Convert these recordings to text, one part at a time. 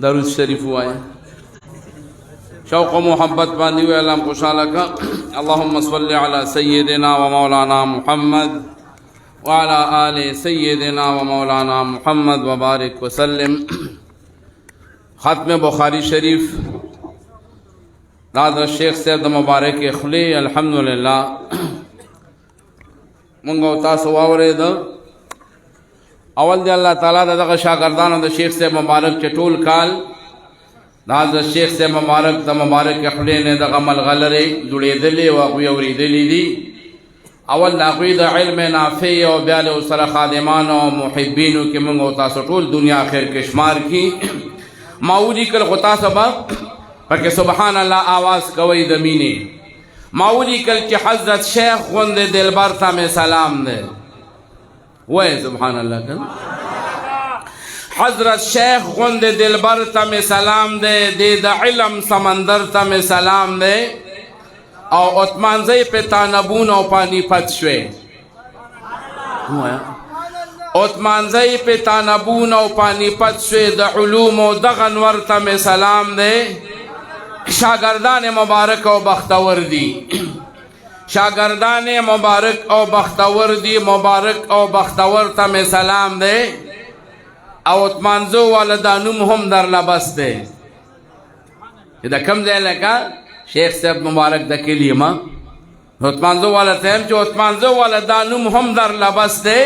درود شریف ہوئے شوق و محبت باندھی ہوئے اللہ خوشحالہ کا اللہم صلی علی سیدنا و مولانا محمد وعلی آل سیدنا و مولانا محمد وبارک وسلم. ختم بخاری شریف داد شیخ صاحب د مبارک خلی الحمدللہ منگو تاسو واورید. اول دی اللہ تعالیٰ دغه شاگردانو د شیخ صاحب مبارک چې ټول کال د شیخ صاحب مبارک د مبارک خلی نه دغه ملغلرې جوړېدلې او هغوی اورېدلې دي. اول د هغوی د علم نافع او بیا له سره خادمانو او محبینو کې موږ او تاسو ټول دنیا خیر کې شمار کړي. ما ولیکل خو تاسو به پکې سبحان الله آواز کوئ د مینې. ما ولیکل چې حضرت شیخ غوندې دلبر ته مې سلام دی. وای سبحان الله کنه حضرت شیخ غوندې دلبر ته مې سلام دی. د علم سمندر ته مې سلام دی. او عثمانزی په تانبون او پانی پت شوی. عثمانزی په تانبون او پانی پت شوی. د علوم او دغه انور ته مې سلام دی. شاگردان مبارک او بختور دی. شاگردان مبارک او بختور دی. مبارک او بختور ته مې سلام دی. او عثمانزو والا دا نوم هم در لبس دی. دا کم ځای لکه شیخ صاحب مبارک د کلی ما عثمانزو والا ته هم چې عثمانزو والا دا نوم هم در لبس دی.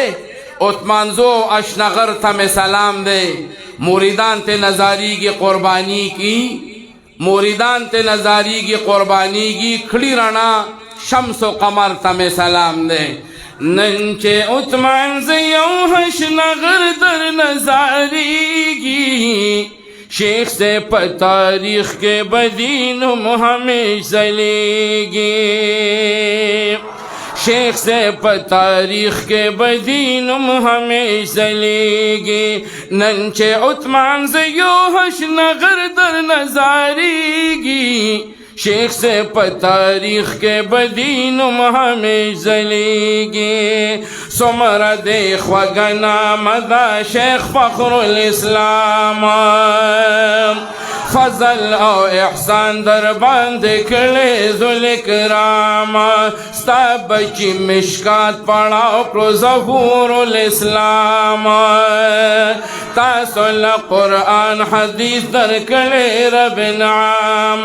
عثمانزو اشنغر ته مې سلام دی. موریدان ته نظاریږي قربانی کی. موریدان ته نظاریږي قربانی کی. کھڑی رڼا شمس و قمر ته مې سلام دی. نن چې عثمانزو یو اشنغر در نظاریږي شیخ سے پا تاریخ کے بدینم ہمیں ځلیږي. شیخ سے پا تاریخ کے بدینم ہمیں ځلیږي. نن چې عثمانزو یو اشنغر در نظاریږي شیخ سے پا تاریخ کے بدینم ہمیں ځلیږي. سمر دے خوگنا مدا شیخ فخر الاسلام فضل او احسان در باند کړي ذل کرام. ستا بچی مشکات پڑھاو کړو ظهور الاسلام. تاسو له قرآن حدیث در کړي رب نعام.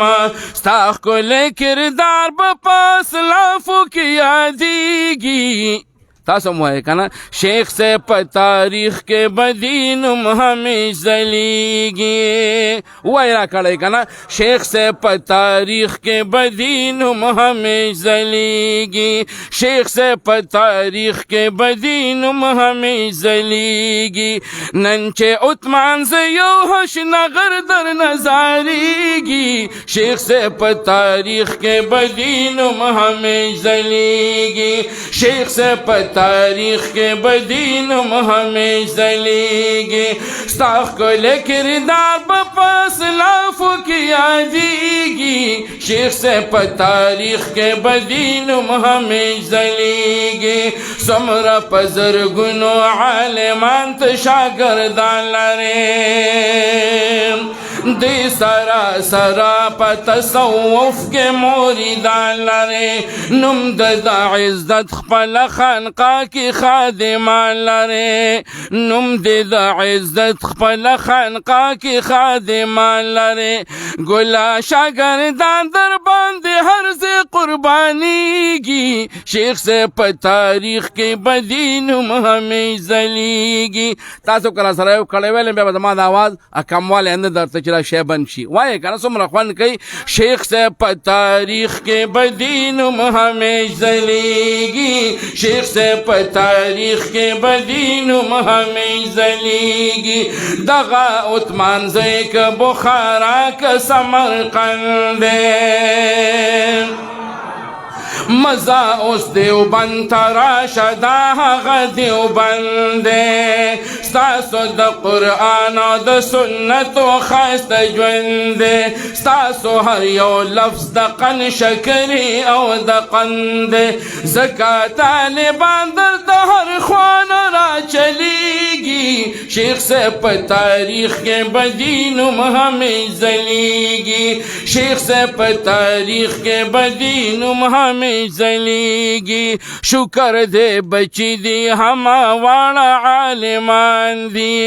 ستا ښکلی کردار به په اسلافو کې یادیږي. تاسو مو وایئ که نه شیخ سے په تاریخ کې بدینم همیش ځلیږي. وایي را کړی که نه شیخ سے په تاریخ کې بدینم همیش ځلیږي. شیخ سے په تاریخ کې بدینم همیش ځلیږي. نن چې عثمانزو یو اشنغر در نظاریږي شیخ سے په تاریخ کې بدینم همیش ځلیږي. شیخ سے په تاریخ کے بدینم ہمیں ځلیږي. ستا ښکلی کردار به په اسلافو کې یادیږي. شیخ سے په تاریخ کې بدینم ہمیں ځلیږي. څومره په زرګونو عالمان ته شاګردان لرې. دی سرا سرا په تصوف کې موریدان لرې. نوم د عزت خپله خانقاه کې خادمان لرې. نوم د عزت خپله خانقاه کې خادمان لرې. ګلا شاګردان در باندې هر ځای قربانیږي. شیخ سے په تاریخ کې بدینم همیش ځلیږي. تاسو کله سره یو کړی ویل بیا به زما د آواز کموالی نه درته چې شی بند شي. وایې که نه څومره خوند کوي. شیخ سے په تاریخ کې بدینم همیش ځلیږي. شیخ سے په تاریخ کې بدینم همیش ځلیږي. دغه عثمانزی که بخارا که سمرقند مزا اوس دیوبند تراشه دا هغه دیوبند دی ستاسو د قرآن او د سنتو ښایسته ژوند دی ستاسو هر یو لفظ د قن شکرې او د قند دی ځکه طالبان دلته هر خوا نه راچلیږي شیخ صاحب په تاریخ کې بدي نوم همیش ځلیږي شیخ صاحب په تاریخ کې بدي نوم همیش ځلیږي شکر دې بچي دي همه واړه عالمان دي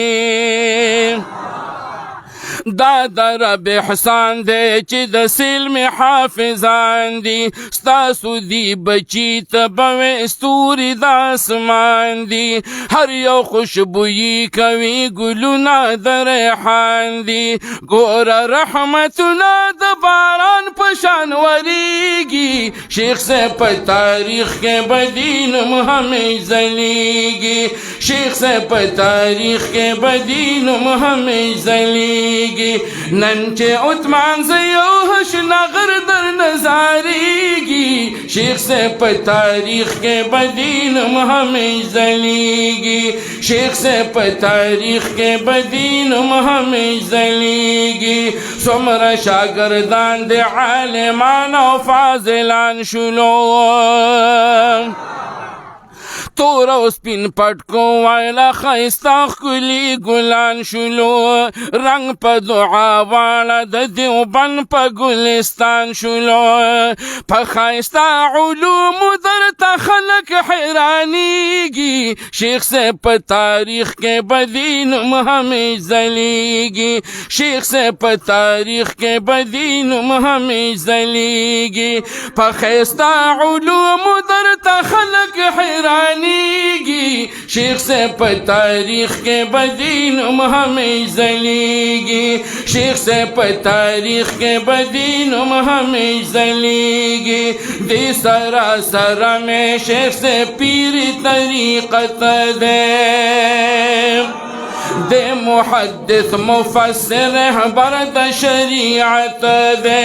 دا د رب احسان دی چې د سلم حافظان دي ستاسو دی بچی ته به ستوري د اسمان دي هر یو خوشبویي کوي ګلونه د ریحان دي ګوره رحمتونه د باران په شان وریږي شیخ صاحب په تاریخ کې به دي نوم همیش ځلیږي شیخ صاحب په تاریخ کې به دي نوم همیش ځلیږي نن چې عثمان زه یو هشنغر در نظاریږي شیخ صاحب په تاریخ کې به دي نوم همیش ځلیږي شیخ صاحب په تاریخ کې به دي نوم همیش ځلیږي څومره شاګردان د عالمان او فاضلان شولو تور او سپین پټکو وایله ښایسته ښکلي ګلان شولو رنګ په دعا واړه د دیوبند په ګلستان شولو په ښایسته علومو درته خلک حیرانیږي شیخ صاحب په تاریخ کې به دي نوم همیش ځلیږي شیخ صاحب په تاریخ کې به دي نوم همیش ځلیږي په ښایسته علومو درته خلک حیرانیږي شیخ صاحب په تاریخ کې به دي نوم همیش ځلیږي شیخ صاحب په تاریخ کې به دي نوم همیش ځلیږي دې سره سره مې شیخ صاحب پیری طریقت دی دے محدث مفسر رہبر د شریعت دے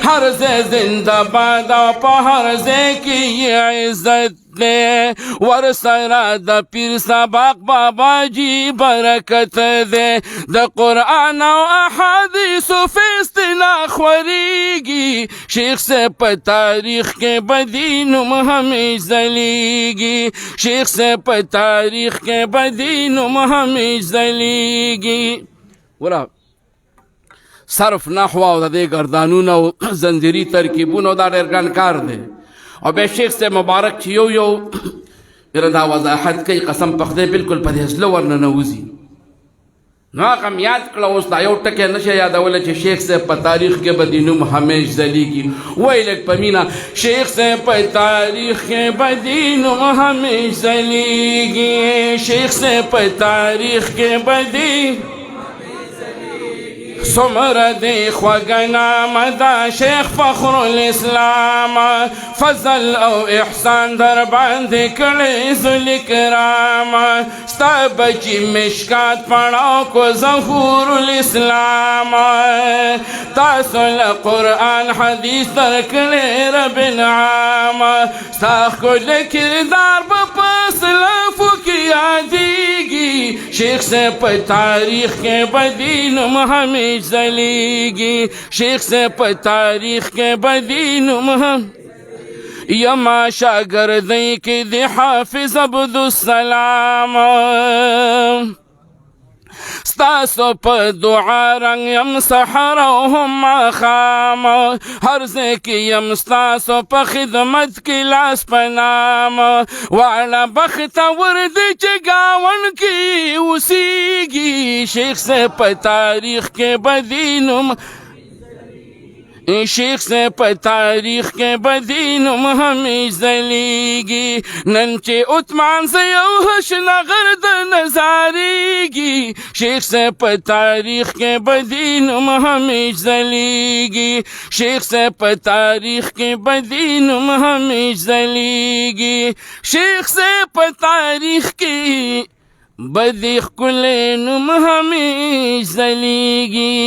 ہر زے زندہ باد پا ہر زے کی یہ عزت دے ورسرا د پیر سبق بابا جی برکت دے د قرآن و احادیث فی اصطلاح خوریگی شیخ سے پا تاریخ کے بدی نوم ہمیش ځلیږي شیخ سے پا تاریخ کے بدی نوم ہمیش ځلیږي ورا صرف نحو او د دې ګردانونه او زنجیري ترکیبونه دا ډېر ګران کار دی او بیا شیخ سے مبارک چې یو دا وضاحت کوي قسم په خدای بالکل په دې زړه ورنه نوځي نو هغه م یاد کړه اوس دا یو ټکی نشه یادولی چې شیخ صاحب په تاریخ کې به د نوم همیش ځلیږي وایي لږ په مینه شیخ صاحب په تاریخ کې به د نوم همیش ځلیږي شیخ صاحب په تاریخ کې به د څومره دی خوږه نامه ده شیخ فخر الاسلام فضل او احسان در باندې کړی ذل کرام ستا بچي مشکات پړاو کو ظهور الاسلام تاسو له قرآن حدیث درکړی رب انعام ستا ښکلی کردار به په اسلافو کې یادیږي شیخ صاحب په تاریخ کې به د نوم همیش ځلیږي شیخ صاحب په تاریخ کې به د نوم یما شاګردۍ کې د حافظ عبدالسلام ستاسو په دعا رنګ یم سحر او هم ماښام هر ځای کې یم ستاسو په خدمت کې لاس په نام واړه بختور دی چې ګاون کې اوسیږي شیخ صاحب په تاریخ کې به د نوم شیخ صاحب په تاریخ کې به د نوم همیش ځلیږي نن چې عثمان زه یو هشنغر د نظاریږي شیخ صاحب په تاریخ کې به د نوم همیش ځلیږي شیخ صاحب په تاریخ کې به د نوم همیش ځلیږي شیخ صاحب په تاریخ کې به د ښکلی نوم همیش ځلیږي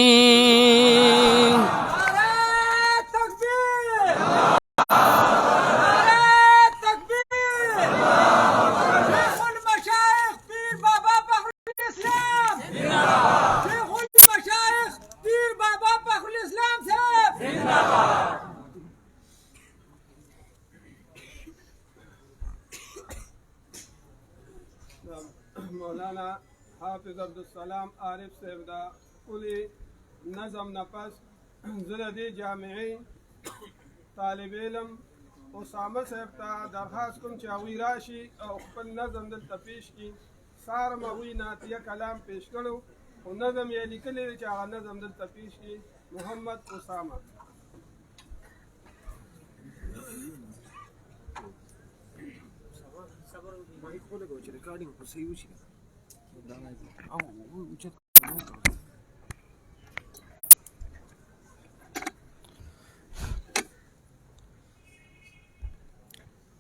حافظ عبدالسلام عارف صاحب دا کلی نظم نفس زه د دې جامعې طالب علم اسامه صاحب ته درخواست کوم چې هغوی راشي او خپل نظم دلته پیش کړي. سهار م هغوی نعتیه کلام پیش کړو خو نظم یې لیکلی دی چې هغه نظم دلته پیش کړي. محمد اسامه.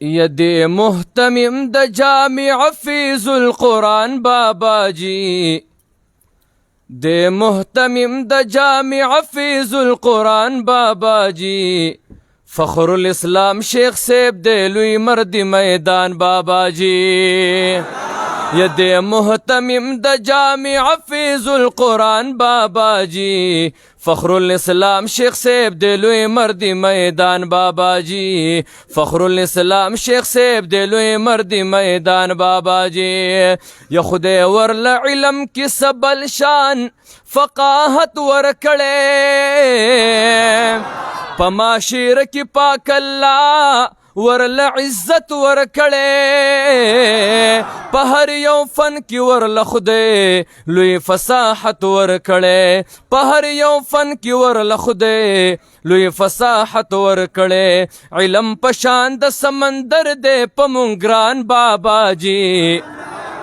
يدي مهتمم د جامع فیض القرآن بابا جی دے مهتمم د جامع فیض القرآن بابا جی فخر الاسلام شیخ سیب دے لوی مرد میدان بابا جی يدي مهتمم د جامع فیض القرآن بابا جی فخر الاسلام شیخ سیب دلوی مرد میدان بابا جی فخر الاسلام شیخ سیب دلوی مرد میدان بابا جی یا خدای ورل علم کی سبل شان فقاہت ورکڑے پماشیر کی پاک اللہ ورل عزت ورکڑے پہر یو فن کی ورل خدے لوی فصاحت ورکڑے پہر یو فن کی ورل خدے لوی فصاحت ورکڑے علم پشان د سمندر دے پمونگران بابا جی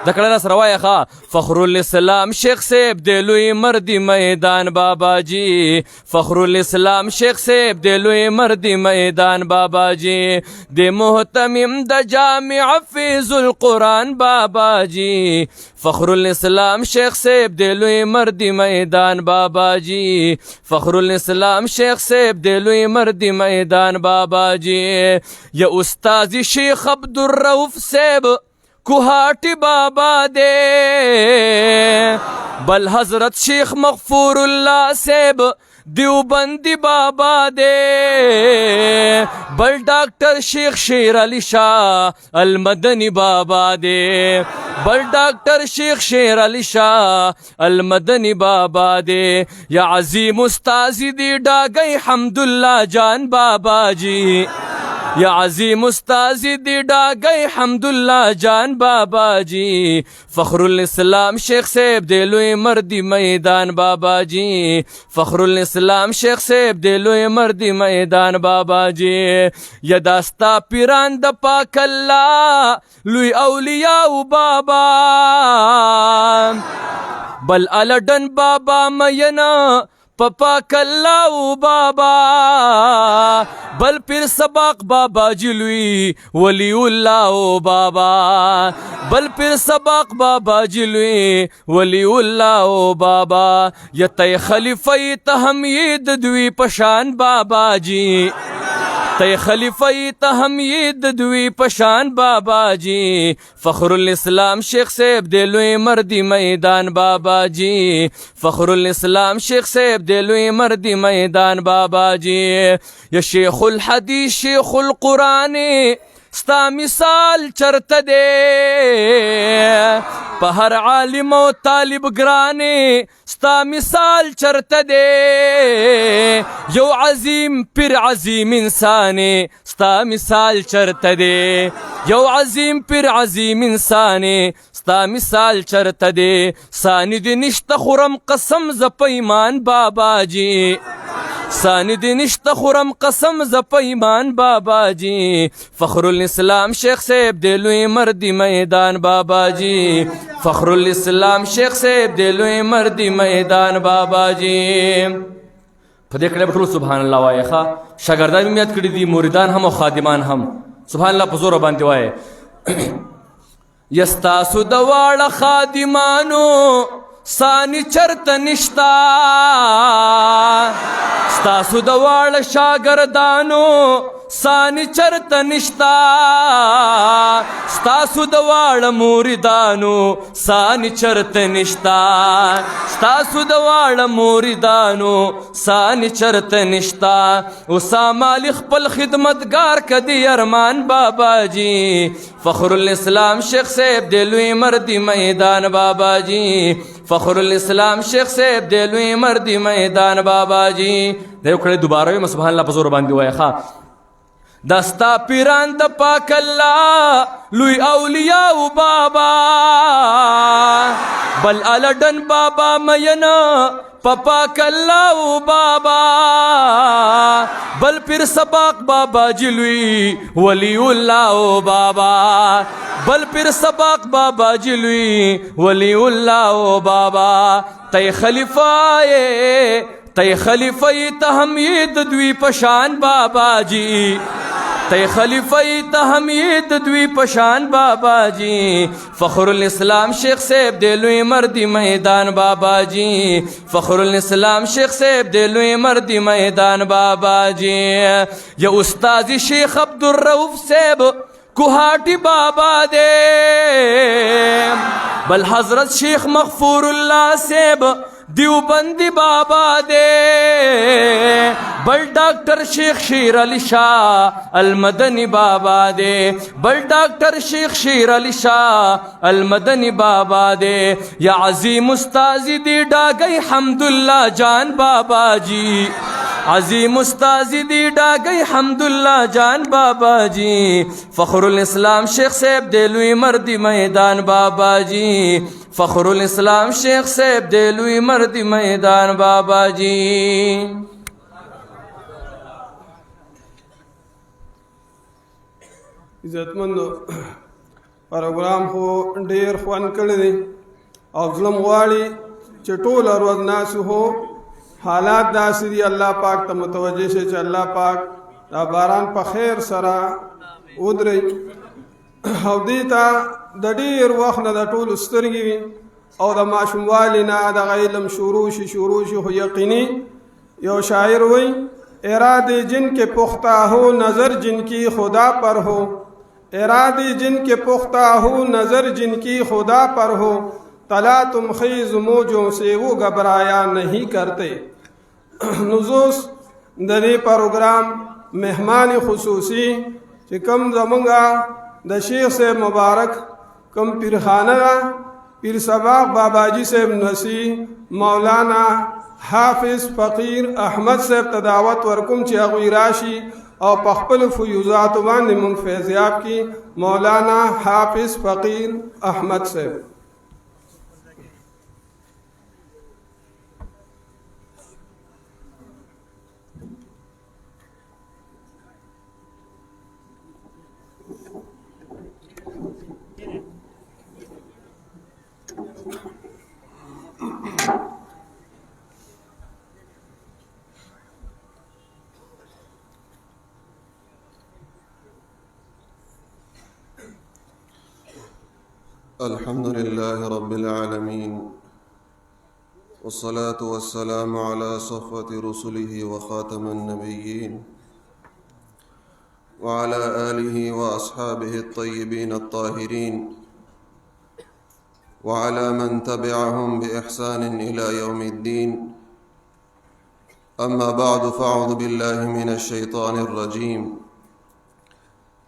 دکڑا سروایا خا فخر الاسلام شیخ سیب دے لوی مردی میدان بابا جی فخر الاسلام شیخ سیب دے لوی مردی میدان بابا جی دے محتمم د جامع فیض القرآن بابا جی فخر الاسلام شیخ سیب دے لوی مردی میدان بابا جی فخر الاسلام شیخ سیب دے لوی مردی میدان بابا جی یا استاذی شیخ عبدالرؤف سیب کوہاٹی بابا دے بل حضرت شیخ مغفور اللہ سیب دیوبندی بابا دے بل ڈاکٹر شیخ شیر علی شاہ المدنی بابا دے بل ڈاکٹر شیخ شیر علی شاہ المدنی بابا دے یا عظیم استازی دی ڈاگئی حمداللہ جان بابا جی یا عظیم استازی دی ڈاگئی حمداللہ جان بابا جی فخر الاسلام شیخ سیب دے لوی مردی میدان بابا جی فخر الاسلام شیخ سیب دے لوی مردی میدان بابا جی یا داستا پیران د پاک اللہ لوی اولیاء بابا بل الڈن بابا مینا پاک اللہ بابا بل پھر سباق بابا جلوی ولی اللہ بابا بل پھر سباق بابا جلوی ولی اللہ بابا یتی خلیفی تحمید دوی پشان بابا جی تی خلیفی تحمید دوی پشان بابا جی فخر الاسلام شیخ سیب دلوی مردی میدان بابا جی فخر الاسلام شیخ سیب دلوی مردی میدان بابا جی یا شیخ الحدیث شیخ القرآن ستا مثال چرت دے پہر عالم و طالب گرانے ستا مثال چرت دے یو عظیم پر عظیم انسانے ستا مثال چرت دے یو عظیم پر عظیم انسانے ستا مثال چرت دے ساند نشت خرم قسم ز پیمان بابا جی ساند نشت خرم قسم ز پیمان بابا جی فخر الاسلام شیخ سیب دلوی مردی میدان بابا جی فخر الاسلام شیخ سیب دلوی مردی میدان بابا جی پدیکڑے بٹھولو سبحان اللہ وائے خواہ شاگردان میاد کردی دی موردان ہم و خادمان ہم سبحان اللہ پزور باندی وائے یستاسو دوار خادمانو سانی چرت نشتا ستاسو دوار شاگردانو سانی چرت نشتا ستاسو د واړه موریدانو سانی چرت نشتا ستاسو د واړه موریدانو سانی چرت نشتا اسامه علی خپل خدمتگار کدی ارمان بابا جی فخر الاسلام شیخ صاحب دی لوی مردی میدان بابا جی فخر الاسلام شیخ صاحب دی لوی مردی میدان بابا جی دیو کړه دوباره وي سبحان الله په زور باندې وای ښا دستا پیران د پاک الله لوی اولیاء بابا بل الډن بابا مینا پاک الله بابا بل پیر سباق بابا جلوی ولی الله بابا بل پیر سباق بابا جلوی ولی الله بابا تی خلیفہ تحمید دوی پشان بابا جی تی خلیفہ تحمید دوی پشان بابا جی فخر الاسلام شیخ صاحب دی لوی مردی میدان بابا جی فخر الاسلام شیخ صاحب دی لوی مردی میدان بابا جی یا استاد شیخ عبدالرؤف صاحب کوهاٹی بابا دے بل حضرت شیخ مغفور اللہ صاحب دیوبندی بابا دے بل ڈاکٹر شیخ شیر علی شاہ المدنی بابا دے بل ڈاکٹر شیخ شیر علی شاہ المدنی بابا دے یا عظیم استازی دی ڈاگئی حمداللہ جان بابا جی عظیم استازی دی ڈاگئی حمداللہ جان بابا جی فخر الاسلام شیخ صاحب دی لوی مردی میدان بابا جی فخر الاسلام شیخ صاحب دی لوی مردی میدان بابا جی عزتمندو پروګرام خو ډیر خوند کړی دی او ظلم غواړي چې ټول ورځ ناس هو حالات داسې دي الله پاک ته متوجه شي چې الله پاک دا باران په خیر سره ودري او دې ته د ډیر وخت نه د ټولو سترګې وي او د ماشوموالي نه د علم شروع شي خو یقیني یو شاعر وی ارادے جن کے پختہ ہو نظر جن کی خدا پر ہو ارادے جن کے پختہ ہو نظر جن کی خدا پر ہو تلا تم خیز موجوں سے وہ گھبرایا نہیں کرتے نزوس دنی پروگرام مہمان خصوصی چې کم زمونږه د شیخ صاحب مبارک کم پیرخانه پیر سباق باباجی صاحب نسی مولانا حافظ فقیر احمد صاحب تداوت ورکم چې هغوی راشي او په خپل فیوزاتو باندې مونږ فیضیاب کی مولانا حافظ فقیر احمد صاحب الحمد لله رب العالمين والصلاة والسلام على صفوة رسله وخاتم النبيين وعلى آله وأصحابه الطيبين الطاهرين وعلى من تبعهم بإحسان إلى يوم الدين أما بعد فأعوذ بالله من الشيطان الرجيم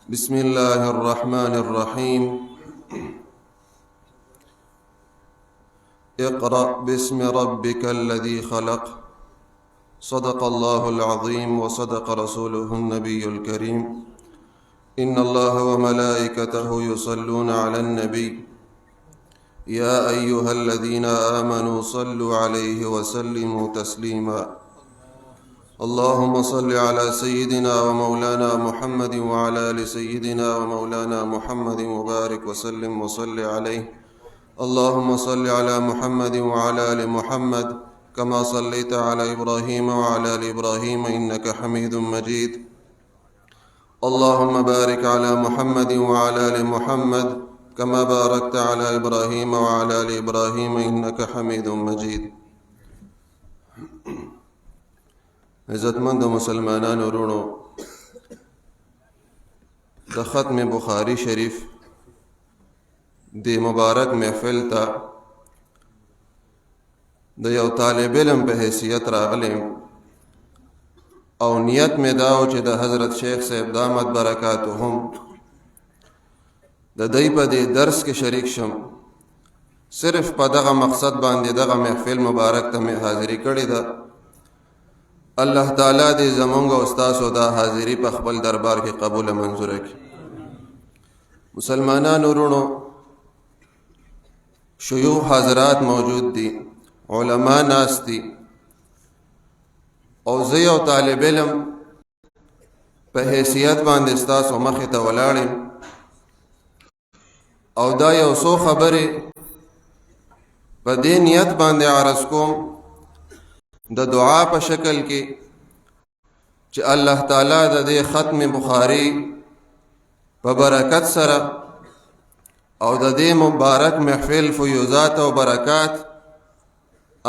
بسم الله الرحمن الرحيم اقرأ باسم ربك الذي خلق صدق الله العظيم وصدق رسوله النبي الكريم إن الله وملائكته يصلون على النبي يا أيها الذين آمنوا صلوا عليه وسلموا تسليما اللهم صل على سيدنا ومولانا محمد وعلى آل سيدنا ومولانا محمد وبارك وسلم وصل عليه اللهم صل على محمد وعلى آل محمد كما صليت على إبراهيم وعلى آل إبراهيم إنك حميد مجيد اللهم بارك على محمد وعلى آل محمد كما باركت على إبراهيم وعلى آل إبراهيم إنك حميد مجيد عزتمند مسلمانان ورونو د ختم بخاری شریف د مبارک محفل ته د یو طالب علم په حیثیت راغلی او نیت مې دا و چې د حضرت شیخ صاحب دامت برکاتهم د دوی په دې درس کې شریک شم. صرف په دغه مقصد باندې دغه محفل مبارک ته مې حاضري کړې ده. الله تعالی دې زمونږ او ستاسو دا حاضري په خپل دربار کې قبول منظوره کړي. مسلمانانو ورونو، شيوخ حضرات موجود دي، علما ناس دي، او زه یو طالب علم په حیثیت باندې ستاسو مخې ته ولاړ یم او دا یو څو خبرې په دې نیت باندې عرض کوم د دعا په شکل کې چې الله تعالی د دې ختم بخاری په برکت سره او د دې مبارک محفل فیوزات او برکات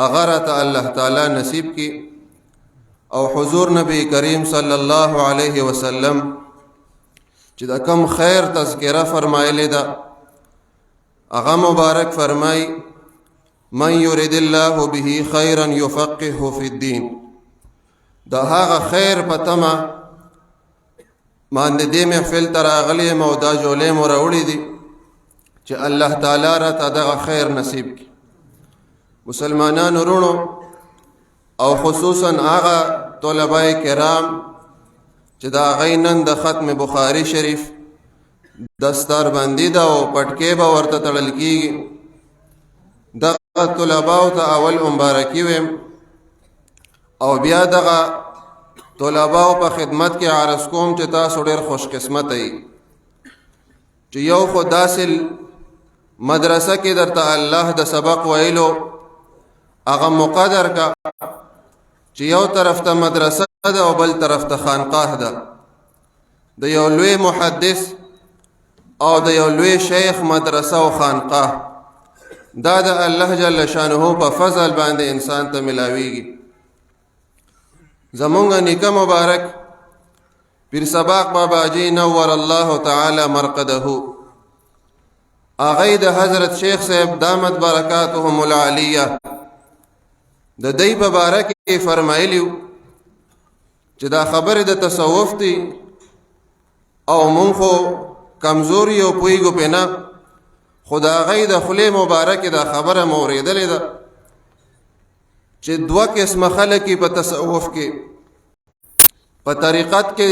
اغرت الله تعالی نصیب کی او حضور نبی کریم صلی الله علیه وسلم چې دا کم خیر تذکرہ فرمایلی ده، اغا مبارک فرمای من یرید الله به خیرا یفقهه فی الدین. دا هغه خیر په تمه باندې دې محفل ته راغلی یم او دا جولې مو راوړي دي چې الله تعالی راته دغه خیر نصیب کړي. مسلمانانو ورونو، او خصوصا هغه طلباء کرام چې دا هغوی نن د ختم بخاری شریف دستار بندي ده او پټکې به ورته تړل کېږي، دغه طلباو ته اول مبارکي ویم او بیا دغه طلباو په خدمت کې عرض کوم چې تاسو ډېر خوش قسمته یئ چې یو خو داسې مدرسه کې درته الله د سبق ویلو هغه مقدر کا چې یو طرف ته مدرسه ده او بل طرف ته خانقاه ده، د یو لوی محدث او د یو لوی شیخ مدرسه او خانقاه، دا د الله جل شانه په فضل باندې انسان ته ملاویږي. زمونږ نیکه مبارک پیر سباق بابا جی نور الله تعالی مرقده، هغوی د حضرت شیخ صاحب دامت برکاتهم العالیه د دی په باره کې فرمایلیو چې دا خبرې د تصوف دي او مونږ خو کمزوري او پوهېږو پې نه، خو د هغوی د خولې مبارکې دا خبره مو اورېدلې ده چې دوه قسمه خلک په تصوف کې په طریقت کې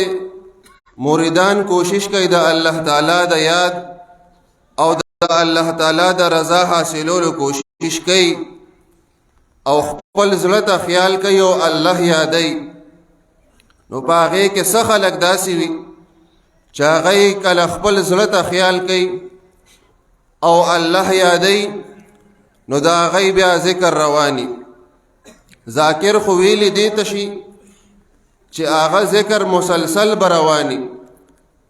مریدان کوشش کوي د الله تعالی د یاد او د الله تعالی د رضا حاصلولو کوشش کوي او خپل زړه ته خیال کوي او الله یادوي. نو په هغې کې څه خلک داسې وي چې هغوی کله خپل زړه ته خیال کوي او الله یادوي نو د هغوی بیا ذکر رواني. ذاکر خو ویلی دې ته شي چې هغه ذکر مسلسل به رواني،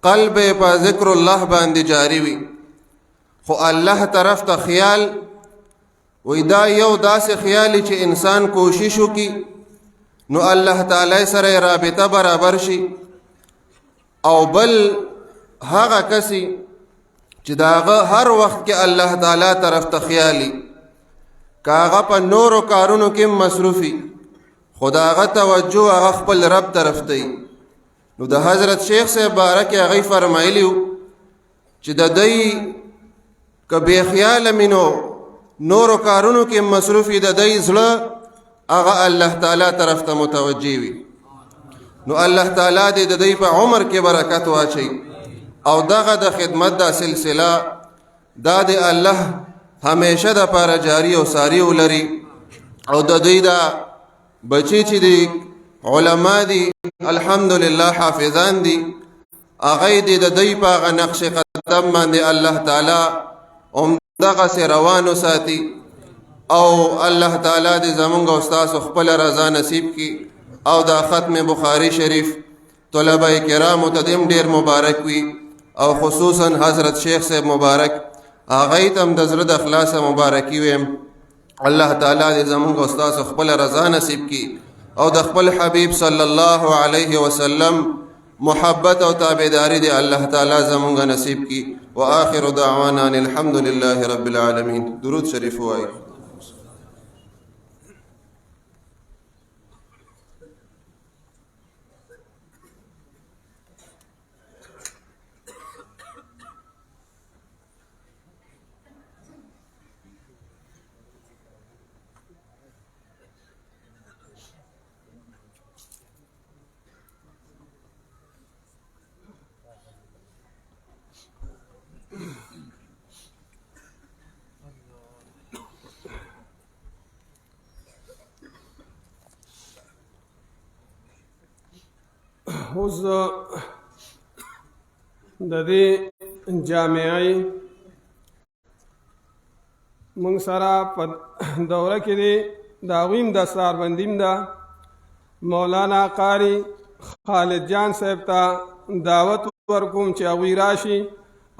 قلب یې په ذکر الله باندې جاری وي، خو الله طرف ته خیال وی دا یو داسې خیالي چې انسان کوشش وکړي نو الله تعالی سره رابطه برابر شي، او بل هغه کسی چې دا هغه هر وخت کې الله تعالی طرف ته خیالي که هغه په نورو کارونو کې مصروفي خو د هغه توجه هغه خپل رب طرف ته وي. نو د حضرت شیخ صاحب باره کې هغوی فرمایلي چې د دوی که بې خیاله مینو نورو کارونو کې مصروفي د دوی زړه هغه الله تعالی طرف ته متوجه وي. نو الله تعالی دې د دوی په عمر کې برکت واچي او دغه د خدمت دا سلسله دا د الله همیشه د پاره جاری او ساری ولري او د دوی دا بچی چې دی علما دي الحمدلله حافظان دي هغوی دې د دوی په هغه نقش قدم باندې الله تعالی دغه سي روانو ساتي او الله تعالی دې زمونږ او ستاسو خپل رضا نصیب کی او دا ختم بخاری شریف طلبه کرامو ته دې ډېر مبارک وي او خصوصا حضرت شیخ صاحب مبارک هغوی ته هم د زړه د اخلاصه مبارکي ویم. الله تعالی دې زمونږ او ستاسو خپل رضا نصیب کی او د خپل حبیب صلی الله علیه وسلم محبت او تابعداري دي الله تعالی زمونږ نصیب کی. واخر دعوانا ان الحمد لله رب العالمين. درود شریف وایي. اوس د دې جامعې موږ سره په دوره کې دی د هغوی هم دستاربندي ده. مولانا قاری خالد جان صاحب ته دعوت ورکوم چې هغوی راشي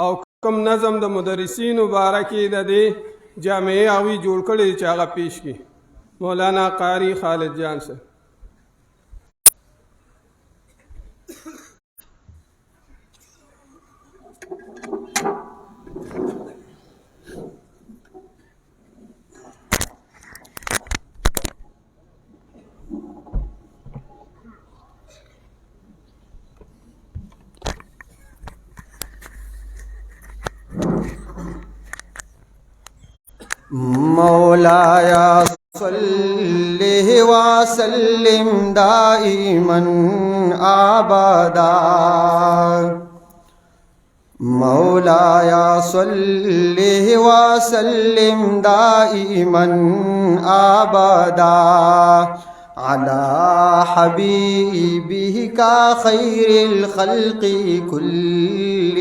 او کوم نظم د مدرسینو باره کې د دې جامعې هغوی جوړ کړی چې هغه پیش کړي. مولانا قاری خالد جان صاحب. مولایا صلی وسلم دائما ابدا. مولایا صلی وسلم دائما ابدا على حبيبك خير الخلق كلهم.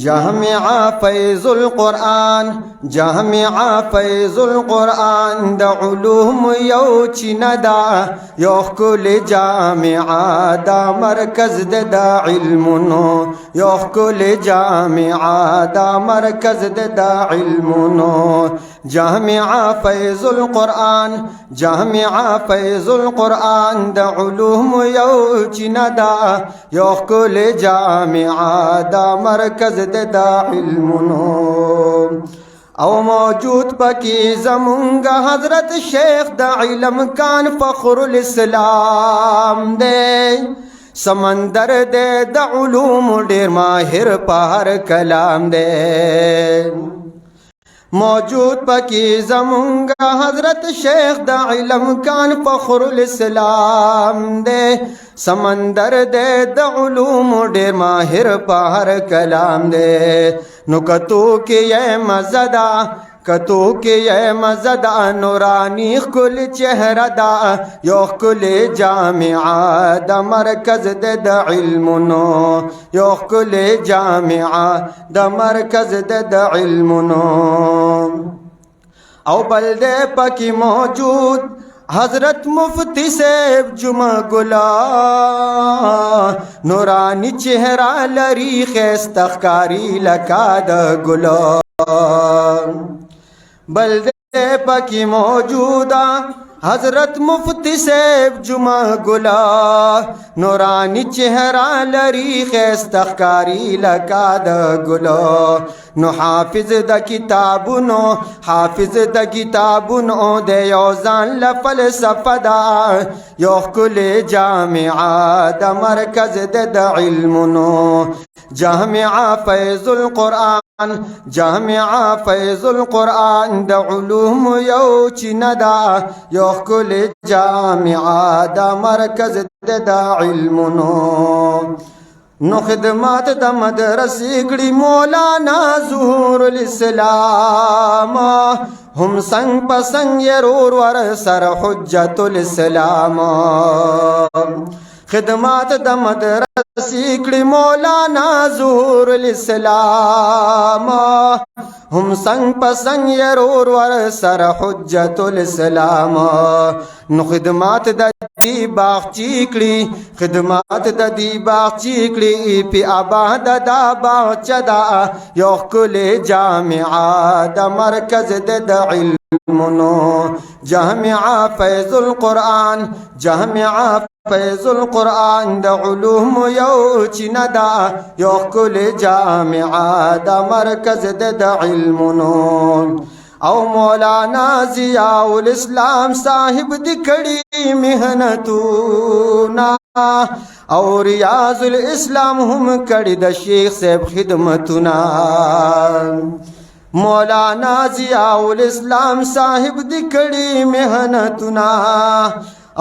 جامع فیض القرآن جامع فیض القرآن د علوم یو چندا یو کل جامع دا مرکز د علمونو یو کل جامع دا مرکز د علمونو. جامع فیض القرآن جامع فیض القرآن د علوم یو چندا یو کل جامع دا مرکز د علمونو. او موجود پکی زمونگا حضرت شیخ د علم کان فخر الاسلام دے. سمندر دے د علوم ډیر ماہر پار کلام دے. موجود پکی زمونگا حضرت شیخ د علم کان فخر الاسلام دے. سمندر دے د علوم ډیر ماہر پار کلام دے. نو کتو کې یہ مزدا کتو کې یہ مزدا نورانی کل چہرہ دا یو کل جامع د مرکز د علمونو یو کل جامع د مرکز د علمونو. او بلدے پکی موجود حضرت مفتی صاحب جمع گلا نورانی چہرہ لری خیست تخکاری لکا د گلا. بلدے پکی موجودا حضرت مفتی صاحب جمع گلا نورانی چہرہ لری خیست تخکاری لکا د گلا. نو حافظ د کتابونو حافظ د کتابونو د یوزان لفلسفه دا یو کل جامع د مرکز د علمونو. جامع فیض القرآن جامع فیض القرآن د علوم یو چندا یو کل جامع د مرکز د علمونو. نو خدمات د مدرسې کړي مولانا ظهور الاسلام هم سنگ پسنگ یرور ور سر حجت الاسلام. خدمات د مدرسې کړي مولانا ظهور الاسلام هم سنگ پسنگ یرور ور سر حجت الاسلام. نو خدمات د دی باغچی کړي خدمات د دی باغچی کړي پی آباد د باغچه دا یو کل جامع د مرکز د علم علمونو جامعہ فیض القرآن جامعہ فیض القرآن دا علوم یو چندا یو کل جامعہ دا مرکز دا علمونو او مولانا ضیاء الاسلام صاحب دکڑی محنتونا او ریاض الاسلام ہم کڑی دا شیخ صاحب خدمتنا مولانا ضیاء الاسلام صاحب دکڑی محنتنا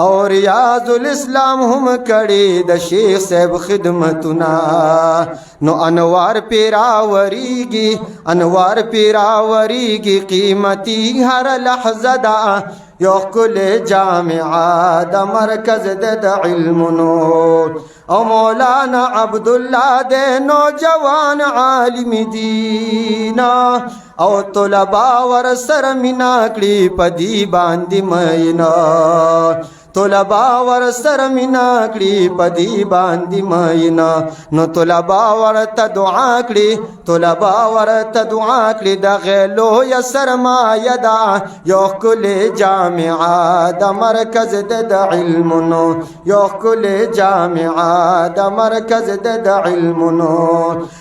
اور ریاض الاسلام ہم کڑی دا شیخ صاحب خدمتنا نو انوار پیراوریگی قیمتی ہر لحظہ دا یو کل جامعہ دا مرکز دا علمونو او مولانا عبداللہ دے نوجوان عالم دینا او طلباء ور سر مناکڑی پدی باندی مینا طلباء ور سر مناکڑی پدی باندی مینا نو طلباء ور تدعا کڑی دا غیلو یا سرمایہ دا یو کل جامعہ دا مرکز دا علمونو یو کل جامعہ دا مرکز دا علمونو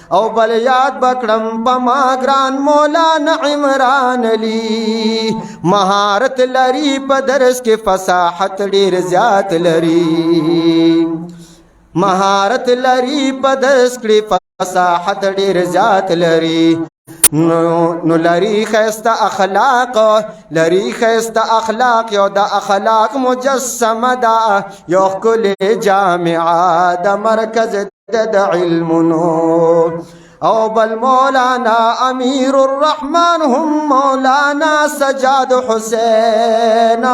او بل یاد بکڑم پما گران مولانا عمران علی مہارت لری پا درس کے فصاحت ڈیر زیاد لری مہارت لری پا درس کے فصاحت ڈیر زیاد لری نو لری خیست اخلاق یو دا اخلاق مجسم دا یو کل جامعہ دا مرکز دا علمونو او بل مولانا امیر الرحمن ہم مولانا سجاد حسین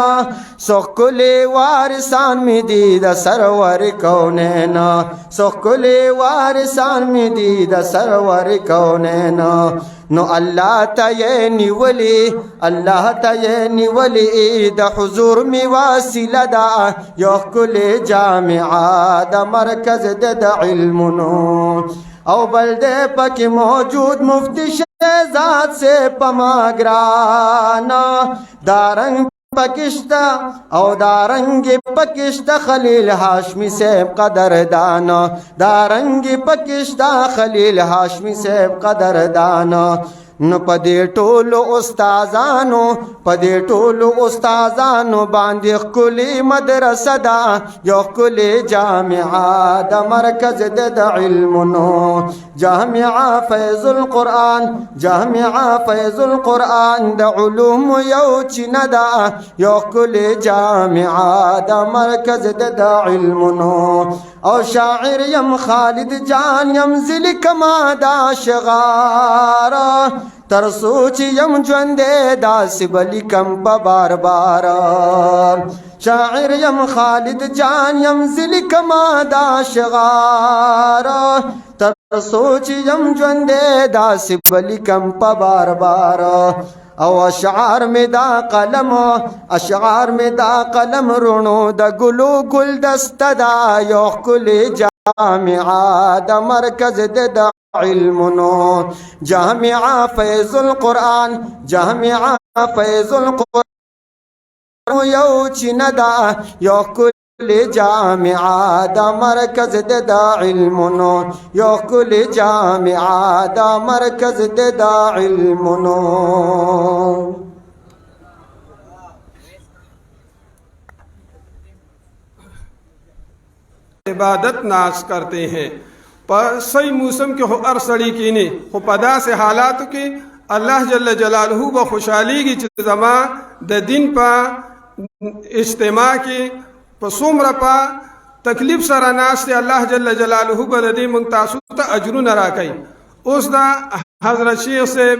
سخ کل وارثان میں دید سرور کونینا سخ کل وارثان میں دید سرور کونینا نو اللہ تا یہ نیولی دا حضور می واسل دا یو کل جامعہ دا مرکز دا علمونو او بلدے پک موجود مفتی شہزاد سے پماگرانا دارنگ پکشتا او دارنگ پکشتا خلیل ہاشمی سے قدردانا دارنگ پکشتا خلیل ہاشمی سے قدردانا نو پدے ٹولو استازانو باندی کلی مدرسہ دا یو کلی جامعہ دا مرکز دا علمونو جامعہ فیض القرآن دا علوم یو چندا یو کلی جامعہ دا مرکز دا علمونو او شاعر یم خالد جان یم ذل کما دا شغارا ترسوچ یم جوندے دا سبلی کم پا بار بارا شاعر یم خالد جان یم ذل کما دا شغارا ترسوچ یم جوندے دا سبلی کم پا بار بارا او اشعار میں دا قلم رونو دا گلو گل دست دا یو کل جامعہ دا مرکز دا علمونو جامعہ فیض القرآن یو چندا یو کل جامعہ دا مرکز دا علمونو یو کل جامعہ دا مرکز دا علمونو عبادت ناز کرتے ہیں پر صحیح موسم کے ہو ارسڑی کی نے ہو پدا سے حالات کے اللہ جل جلالہ و خوشحالی کی چزما د دن پا اجتماع کی پسومر پا تکلیف سر ناس سے اللہ جل جلالہ بردی منتاسو تا اجرون راکی اس دا حضرت شیخ سے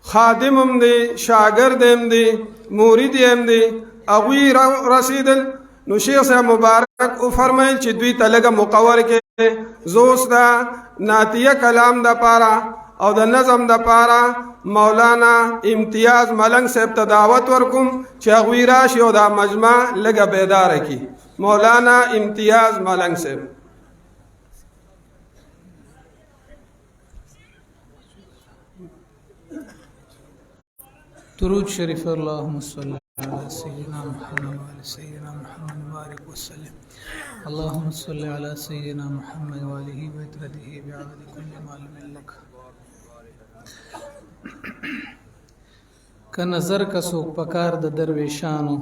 خادم ام دی شاگرد ام دی مورید ام دی اغوی رسیدل نو شیخ سے مبارک او فرمائل چی دوی تلگا مقور کے زوس دا ناتیہ کلام دا پارا او دا نظم دا پارا مولانا امتیاز ملنگ سے ابتداوت ورکم چی اغوی راشی او دا مجمع لگا بیدار کی مولانا امتیاز ملنگ سے درود شریف اللهم صل على سيدنا محمد وعلى سيدنا محمد وبارك وسلم اللهم صل على سيدنا محمد وآله وإطرده بعدد كل معلوم لك که نظر کا سوک پکار د درویشانو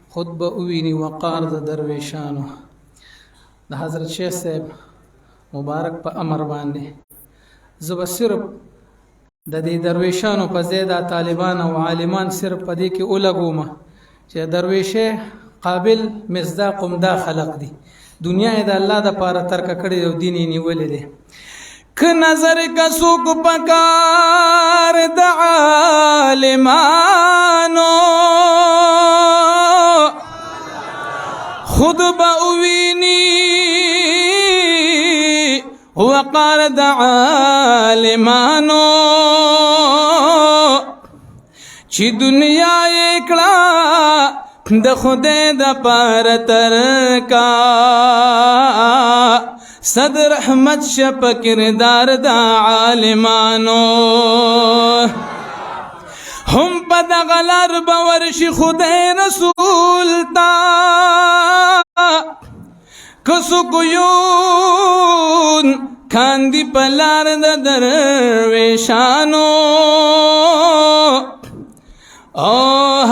خود به اوینی وقار د درویشانو د حضرت شیخ صاحب مبارک په امر باندې زه به صرف د دې درویشانو په ځای د طالبان او عالمان صرف په دې کې ولګوم چې درویشه قابل مصداق دا خلق دي دنیا د الله د پاره ترک کړي او دین یې نیولې دي که نظر کا سوک پکار د عالمانو خود با اوینی وقار د عالمانو چې دنیا اکړه د خدای د پاره ترکا صدر رحمت شپ کردار دا عالمانو هم په دغه لار باور شي خدای رسول تا کسو کویون کاندی په لار د درویشانو او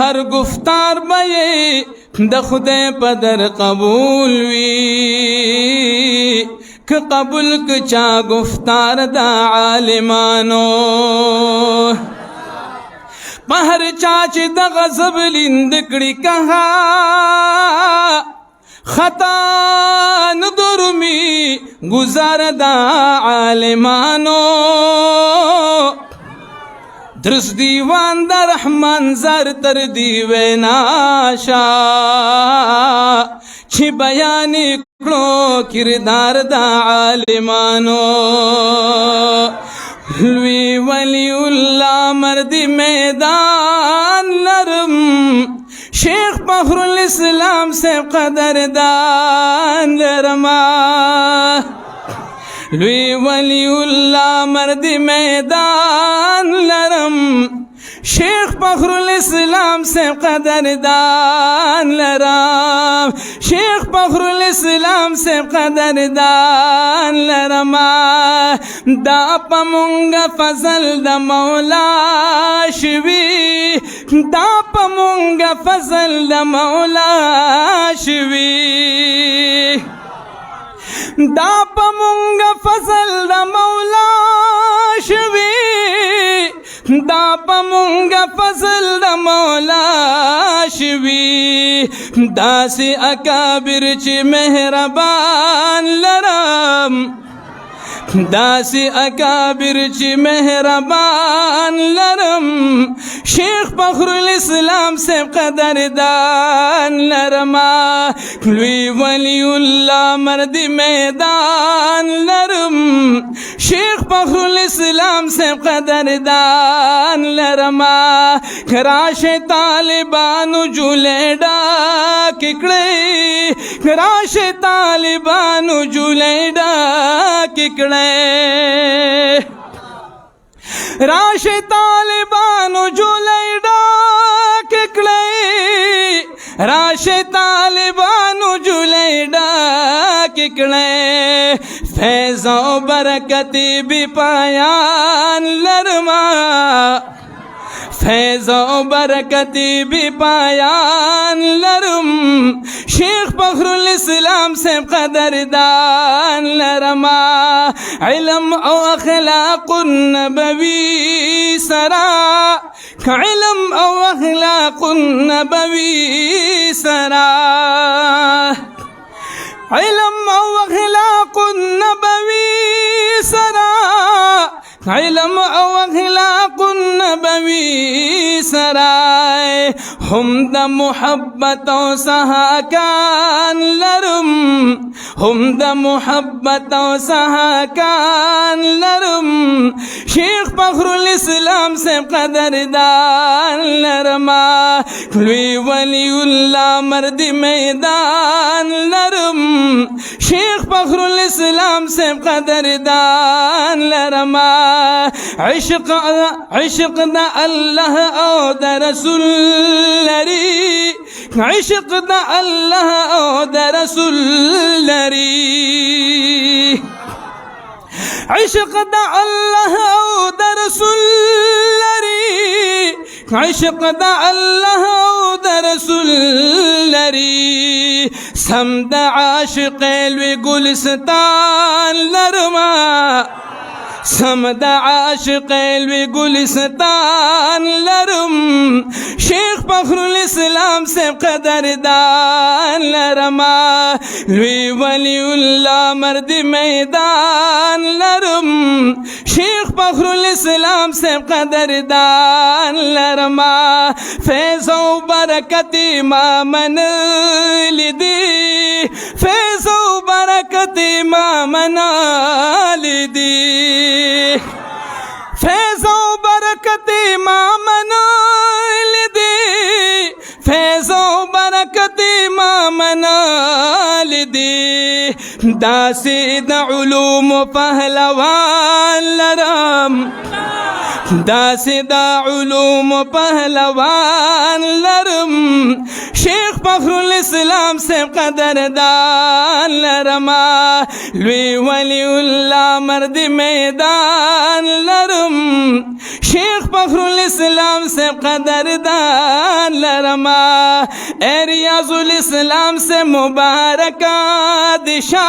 هر گفتار به د خدای په در قبول وی که قبول که چا گفتار د عالمانو په هر چا چې د غضب لیند کړي کها خطا ندرمی گزار دا عالمانو درس دیوان دا رحمان زار تر دیویناشا چی بیانی کلو کردار دا عالمانو لوی ولی اللہ مرد میدان لرم شیخ فخر الاسلام سے قدردان لرما لوی ولی اللہ مرد میدان لرم شیخ فخر الاسلام سے قدردان لرم شیخ فخر الاسلام سے قدردان لرما دا پمونگا فضل دا مولا شوی دا پمونگا فضل دا مولا شوی دا پمونگا فضل دا مولا شوی دا پمونگا فضل دا مولا شوی دا سی اکابر چی مہربان لرم داسی اکابر چی مہربان لرم شیخ فخر الاسلام سے قدردان لرما لوی ولی اللہ مرد میدان لرم شیخ فخر الاسلام سے قدردان لرما کراش طالبانو جولے ڈاک کڑے کراش طالبانو جولے ڈاک کڑے راش طالبانو جولے ڈاک کڑے راش طالبانو جولے ڈاک کڑے فیض و برکتی بھی پایان لرما فیض و برکتی بھی پایان لرم شیخ فخر الاسلام سے قدردان لرما علم او اخلاق النبوی سرا علم او اخلاق النبوی سرا علم او اخلاق النبوی سرا علم او اخلاق النبوی سرائے هم د محبت او سهاکان لرم هم د محبت او سهاکان لرم شیخ فخر الاسلام سے قدردان لرما لوی ولی اللہ مرد میدان لرم شیخ فخر الاسلام سے قدردان لرما عشق دا اللہ او دا رسول لری عشق دا اللہ او دا رسول لری عشق دا اللہ او دا رسول لری عشق دا اللہ او دا رسول لری سم دا عاشق لوی گلستان لرما سم دا عاشق لوی گلستان لرم شیخ فخر الاسلام سے قدردان لرما لوی ولی اللہ مرد میدان لرم شیخ فخر الاسلام سے قدردان لرما فیض و برکت امامن لدی فیض و برکت امامن لدی فیض و برکت امامنا لدی فیض و برکت امامنا لدی داسی دا علوم پہلوان لرم داسی دا علوم پہلوان لرم شیخ فخر الاسلام سے قدردان لرما لوی ولی اللہ مرد میدان لرم شیخ فخر الاسلام سے قدردان لرما اے ریاض الاسلام سے مبارکہ دشا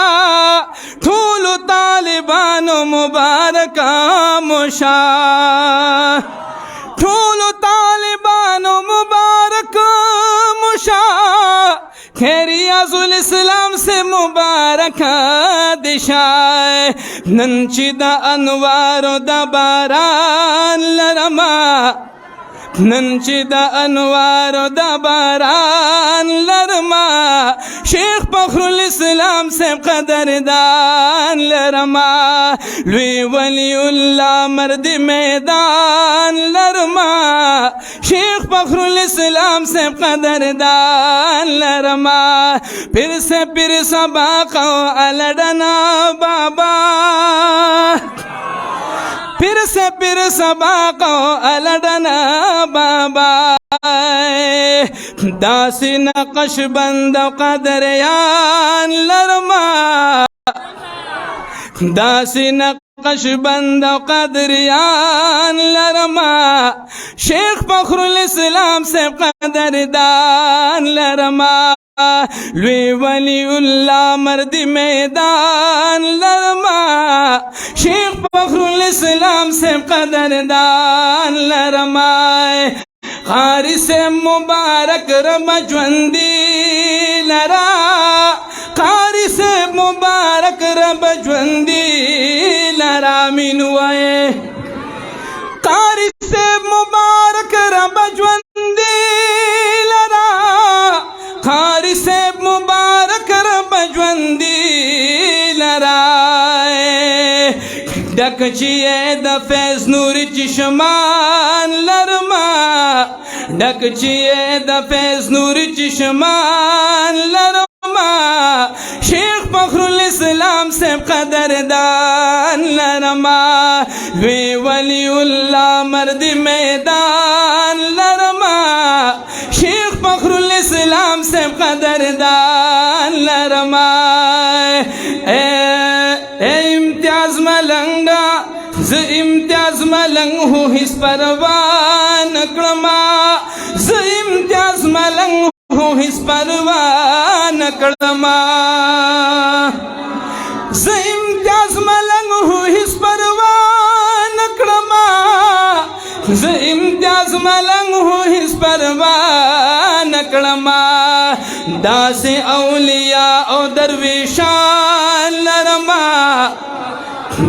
طول طالبان مبارکہ مشا طول طالبان مبارکہ مشا ریاض الاسلام سے مبارک دشائے ننچی دا انوار دا باران لرما ننچی دا انوار دا باران لرما شیخ فخر الاسلام سے قدردان لرما لوی ولی اللہ مرد میدان لرما شیخ فخر الاسلام سے قدردان لرما پھر سے پھر سباقو الڈنا بابا پھر سے پھر سباقو الڈنا بابا داسی نقش بند قدریان لرما داسی نقش بند قدریان لرما شیخ فخر الاسلام سے قدردان لرما لوی ولی اللہ مرد میدان لرما شیخ فخر الاسلام سے قدردان لرما قاری سے مبارک رمجوندی لرا قاری سے مبارک رمجوندی لرا منوائے قاری سے مبارک رمجوندی لرا قاری سے مبارک رمجوندی لرائے ڈک چیئے دا فیض نور چشمان لرما ڈک چیئے دا فیض نور چشمان لرما شیخ فخر الاسلام سے قدردان لرما لوی ولی اللہ مرد میدان لرما شیخ فخر الاسلام سے قدردان لرما اے امتیاز ملنگا ز امتیاز ملنگ ہوں اس پروان کرما ز امتیاز ملنگ ہوں اس پروان کرما ز امتیاز ملنگ ہوں اس پروان کرما ز امتیاز ملنگ ہوں اس پروان کرما داس اولیاء او درویشان لرما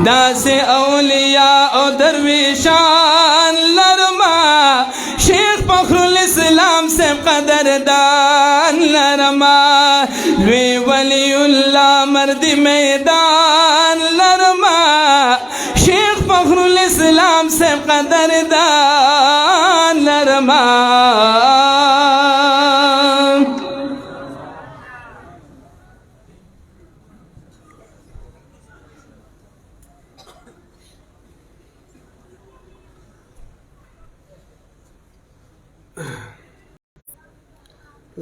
داس اولیاء او درویشان لرما شیخ فخر الاسلام سے مردی میدان لرما شیخ فخر الاسلام سے قدردان لرما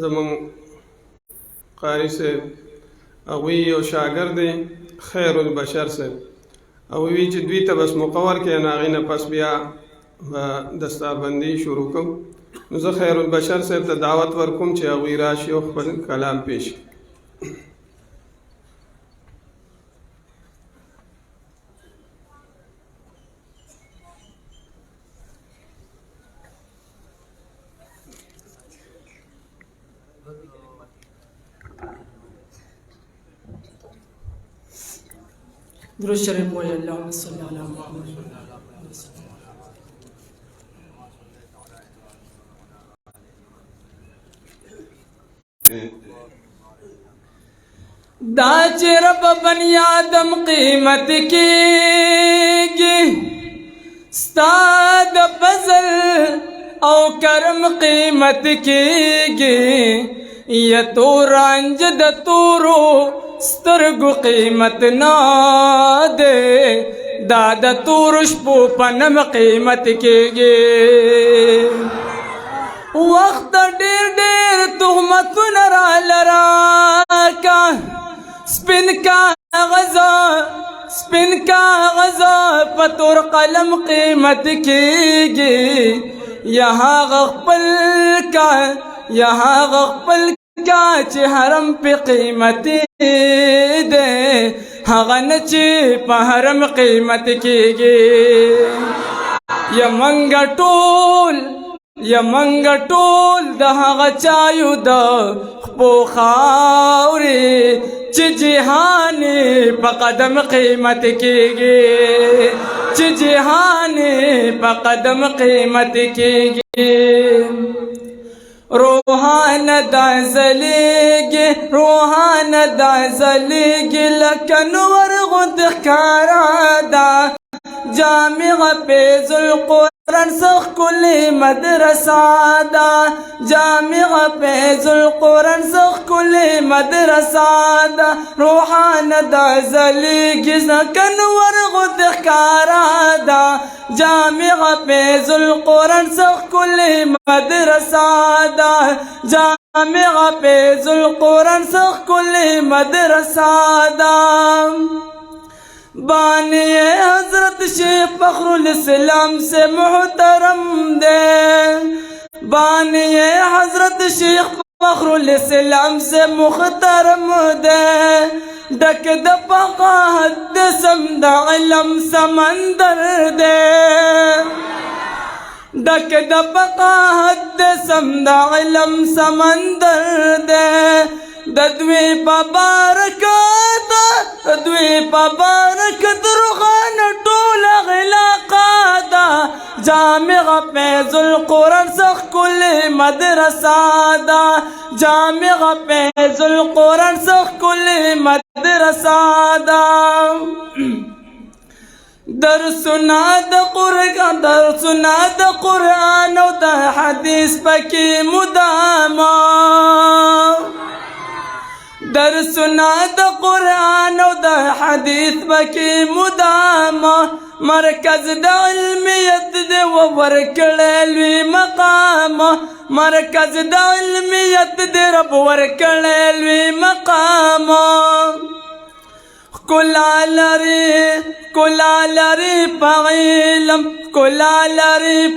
زمون قاری صاحب هغوی یو شاګرد دی خیر البشر صاحب هغوی وی چې دوی ته بس مقور کړي نو هغې نه پس بیا به دستاربندي شروع کوم نو زه خیر البشر صاحب ته دعوت ورکوم چې هغوی راشي او خپل کلام پیش کړي درود شریف وایي اللهم صل علی محمد. دا چې رب بنی آدم قیمت کیږي ستا د فضل او کرم قیمت کیږي یا تو رنج د تورو سترګو قیمت نه دے دا د تورو شپو په نم قیمت کیږي وخت ډېر ډېر تهمتونه راله راکه سپین کاغذ په تور قلم قیمت کیږي یا هغه خپل کا چې حرم په قیمتي دے هغه نه چې په حرم قیمت کیږي یا منګ ټول د هغه چایو د خپو خاورې چې جهان په قدم قیمت کیږي چې جهان په قدم قیمت کیږي روحان دا زلیگی لکن ورغد خکارا دا جامع پیز القرآن سخ کلی مدرسہ دا جامع پیز القرآن سخ کلی مدرسہ دا روحان دا زلیگی لکن ورغد خکارا دا جامع پیز القرآن سخ کلی مدرسہ دا جامع پیز القرآن سخ کلی مدرسہ دا بانی حضرت شیخ فخر الاسلام سے محترم دے بانی حضرت شیخ فخر الاسلام سے محترم دے ڈک د فقاہت سمد علم سمندر دے ڈک د فقاہت سمد علم سمندر دے ددوی پبارک درخان طول غلاقا دا جامع پیز القرآن سخ کل مدرسہ دا جامع پیز القرآن سخ کل مدرسہ دا درسنا د قرآن او د حدیث پکې مداما درسنا د قرآن او د حدیث پکې مداما مرکز د علمیت دی ورکړی لوی مقام مرکز د علمیت دی رب ورکړی لوی مقام کلا لري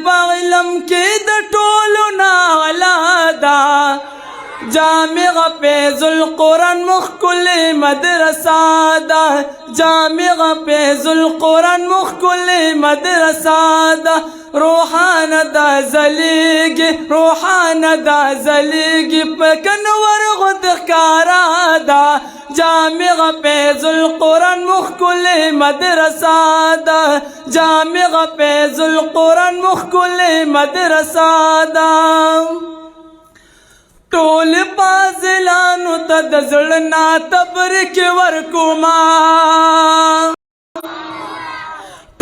پغیلم کې د ټولو ناغلا دا جامع پیز القرآن مخ کل مدرسہ دا جامع پیز القرآن مخ کل مدرسہ دا روحان دا زلیگی پکن ورغد کارا دا جامع پیز القرآن مخ کل مدرسہ دا جامع پیز القرآن مخ کل مدرسہ دا ټول فاضلانو ته د زړه نه تبریک ورکوما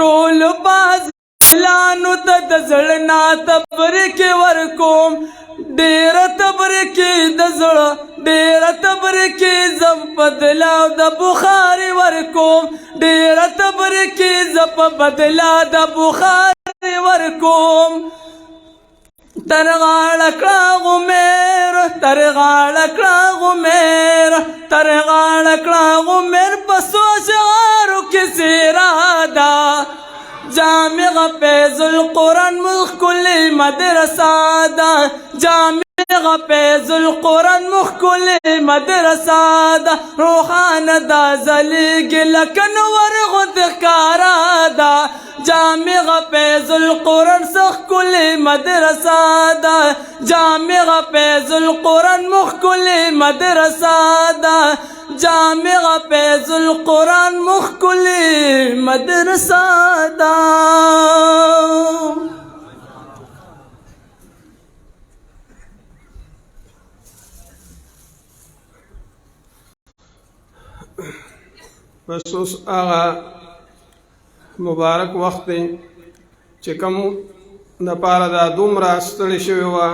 ټول فاضلانو ته د زړه نه تبریک ورکوم ډېره تبریکې د زړه ډېره تبریکې زه په بدله د بخاري ورکوم ډېره تبریکې زه په بدله د بخاري ورکوم تر غاړه کړه غمیر تر غاړه کړه غمیر تر غاړه کړه غمیر په سوچ غارو کې څېره ده جامع فیض القرآن مخ کلی مدرسه ده جامع فیض القرآن مخ کلی مدرسه ده روحانه ده ځلېږي لکه نور غوندې ښکاره ده جامع فیض القرآن سخ کلی مدرسه ده جامع فیض القرآن مخ کلی مدرسه ده جامع فیض القرآن مخ کلی مدرسه ده بس اوس هغه مبارک وخت دی چې کوم دپاره دا دومره ستړې شوې وه